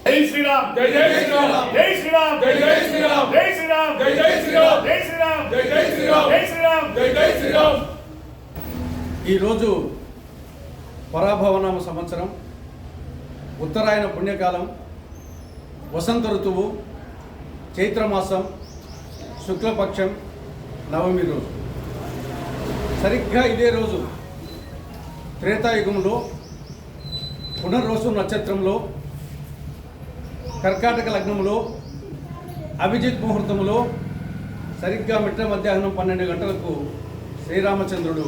జై శ్రీరామ్ జై జై శ్రీరామ్ జై శ్రీరామ్ జై జై శ్రీరామ్ జై శ్రీరామ్ జై జై శ్రీరామ్ జై శ్రీరామ్ జై జై శ్రీరామ్ జై శ్రీరామ్ జై జై శ్రీరామ్. ఈరోజు పరాభవనామ సంవత్సరం, ఉత్తరాయణ పుణ్యకాలం, వసంత ఋతువు, చైత్రమాసం, శుక్లపక్షం, నవమి రోజు. సరిగ్గా ఇదే రోజు త్రేతాయుగంలో పునర్వసు నక్షత్రంలో కర్కాటక లగ్నంలో అభిజిత్ ముహూర్తంలో సరిగ్గా మిట్ట మధ్యాహ్నం 12 గంటలకు శ్రీరామచంద్రుడు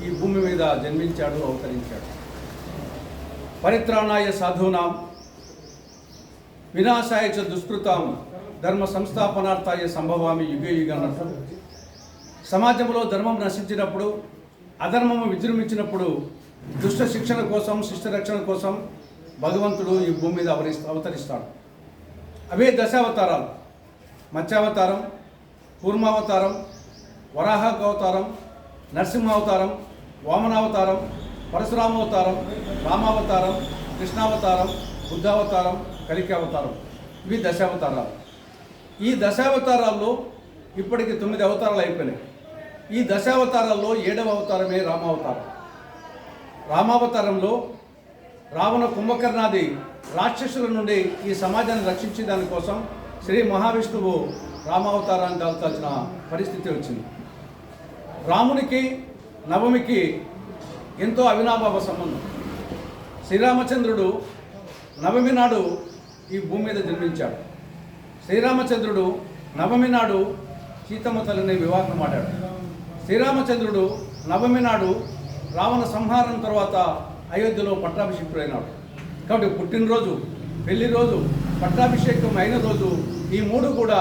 ఈ భూమి మీద జన్మించాడు, అవతరించాడు. పరిత్రాణాయ సాధూనాం వినాశాయ చ దుష్కృతాం ధర్మ సంస్థాపనార్థాయ సంభవామి యుగే యుగ అన్నట్టు సమాజంలో ధర్మం నశించినప్పుడు, అధర్మము విజృంభించినప్పుడు దుష్ట శిక్షణ కోసం, శిష్ట రక్షణ కోసం భగవంతుడు ఈ భూమి మీద అవతరిస్తాడు. అవే దశావతారాలు: మత్స్యావతారం, కూర్మావతారం, వరాహావతారం, నరసింహావతారం, వామనావతారం, పరశురామావతారం, రామావతారం, కృష్ణావతారం, బుద్ధావతారం, కలికావతారం. ఇవి దశావతారాలు. ఈ దశావతారాల్లో ఇప్పటికి 9 అవతారాలు అయిపోయినాయి. ఈ దశావతారాల్లో 7వ అవతారమే రామావతారం. రామావతారంలో రావణ కుంభకర్ణాది రాక్షసుల నుండి ఈ సమాజాన్ని రక్షించే దానికోసం శ్రీ మహావిష్ణువు రామావతారాన్ని దాల్చాల్సిన పరిస్థితి వచ్చింది. రామునికి నవమికి ఎంతో అవినాభావ సంబంధం. శ్రీరామచంద్రుడు నవమి నాడు ఈ భూమి మీద జన్మించాడు. శ్రీరామచంద్రుడు నవమి నాడు సీతమ్మ తల్లిని వివాహం ఆడాడు. శ్రీరామచంద్రుడు నవమి నాడు రావణ సంహారం తర్వాత అయోధ్యలో పట్టాభిషేకుడైనాడు. కాబట్టి పుట్టినరోజు, పెళ్లి రోజు, పట్టాభిషేకం అయిన రోజు ఈ 3 కూడా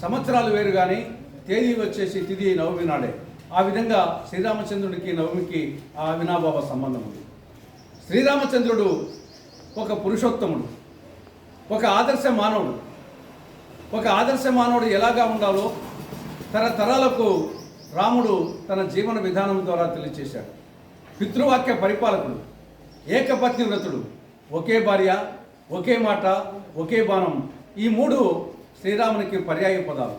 సంవత్సరాలు వేరు, కానీ తేదీ వచ్చేసి తిథి నవమి నాడే. ఆ విధంగా శ్రీరామచంద్రుడికి నవమికి ఆ అవినాభావ సంబంధం ఉంది. శ్రీరామచంద్రుడు ఒక పురుషోత్తముడు, ఒక ఆదర్శ మానవుడు. ఒక ఆదర్శ మానవుడు ఎలాగా ఉండాలో తరతరాలకు రాముడు తన జీవన విధానం ద్వారా తెలియచేశాడు. పితృవాక్య పరిపాలకుడు, ఏకపత్ని వ్రతుడు, ఒకే భార్య, ఒకే మాట, ఒకే బాణం. ఈ 3 శ్రీరామునికి పర్యాయ పదాలు.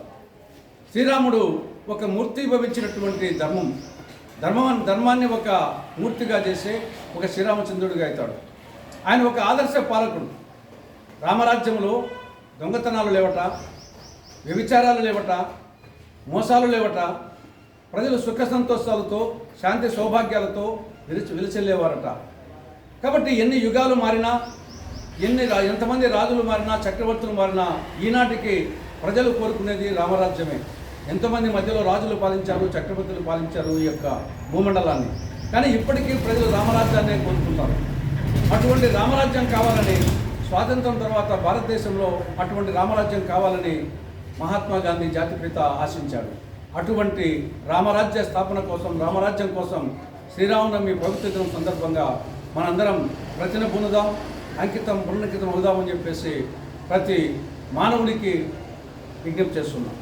శ్రీరాముడు ఒక మూర్తిభవించినటువంటి ధర్మాన్ని ఒక మూర్తిగా చేసే ఒక శ్రీరామచంద్రుడిగా అవుతాడు. ఆయన ఒక ఆదర్శ పాలకుడు. రామరాజ్యంలో దొంగతనాలు లేవట, వ్యభిచారాలు లేవట, మోసాలు లేవట. ప్రజలు సుఖ సంతోషాలతో, శాంతి సౌభాగ్యాలతో విలచెల్లేవారట. కాబట్టి ఎన్ని యుగాలు మారినా, ఎంతమంది రాజులు మారినా, చక్రవర్తులు మారినా, ఈనాటికి ప్రజలు కోరుకునేది రామరాజ్యమే. ఎంతోమంది మధ్యలో రాజులు పాలించారు, చక్రవర్తులు పాలించారు ఈ యొక్క భూమండలాన్ని. కానీ ఇప్పటికీ ప్రజలు రామరాజ్యాన్ని కోరుకుంటారు. అటువంటి రామరాజ్యం కావాలని, స్వాతంత్రం తర్వాత భారతదేశంలో అటువంటి రామరాజ్యం కావాలని మహాత్మా గాంధీ జాతిపిత ఆశించాడు. అటువంటి రామరాజ్య స్థాపన కోసం, రామరాజ్యం కోసం శ్రీరామనవమి పవిత్ర దినం సందర్భంగా మనందరం ప్రతిన పునదాం, పునరంకితం అవుదామని చెప్పేసి ప్రతి మానవునికి విజ్ఞప్తి చేస్తున్నాం.